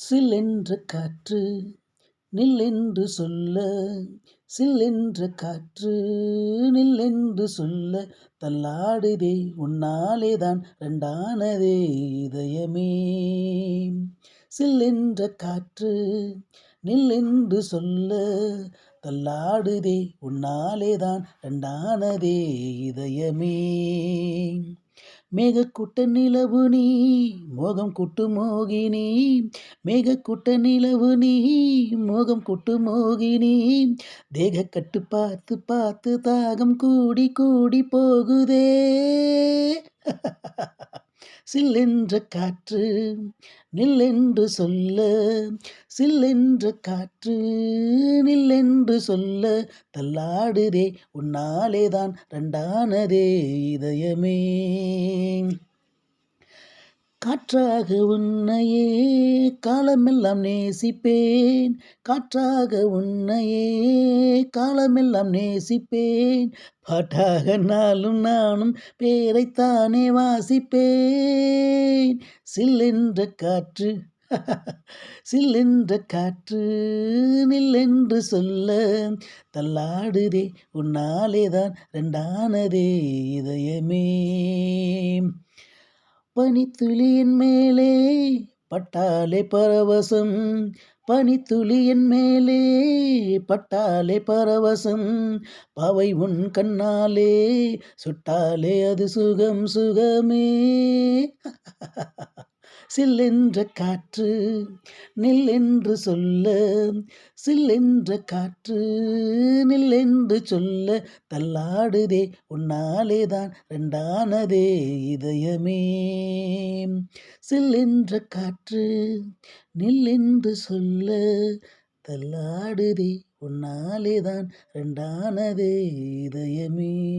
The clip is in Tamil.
சில்லென்ற காற்று நில்லென்று சொல்ல, சில்லென்ற காற்று நில்லென்று சொல்ல, தள்ளாடுதே உன்னாலேதான் ரெண்டானதே இதயமே. சில்லென்ற காற்று நில்லென்று சொல்ல, தள்ளாடுதே உன்னாலேதான் ரெண்டானதே இதயமே. மேகக்கூட்ட நிலவு நீ, மோகம் கொட்டு மோகினி. மேகக்கூட்ட நிலவு நீ, மோகம் கொட்டு மோகினி. தேகக்கட்டு பார்த்து பார்த்து தாகம் கூடி கூடி போகுதே. சில்லென்ற காற்று நில்லென்று சொல்ல, சில்லென்ற காற்று நில்லென்று சொல்ல, தள்ளாடுதே உன்னாலேதான் ரெண்டானதே இதயமே. காற்றாக உன்னையே காலமெல்லாம் நேசிப்பேன், காற்றாக உன்னையே காலமெல்லாம் நேசிப்பேன். பாட்டாக நாளும் நானும் பேரைத்தானே வாசிப்பேன். சில்லென்ற காற்று சில்லென்ற காற்று நில்லென்று சொல்ல, தள்ளாடுதே உன்னாலேதான் ரெண்டானதே இதயமே. பனித்துளியின் மேலே பட்டாலே பரவசம், பனித்துளியின் மேலே பட்டாலே பரவசம். பாவை உன் கண்ணாலே சுட்டாலே அது சுகம் சுகமே. சில்லென்ற காற்று நில்லென்று சொல்ல, சில்லென்ற காற்று நில்லென்று சொல்ல, தள்ளாடுதே உன்னாலேதான் ரெண்டானதே இதயமே. சில்லென்ற காற்று நில்லென்று சொல்ல, தள்ளாடுதே உன்னாலேதான் ரெண்டானதே இதயமே.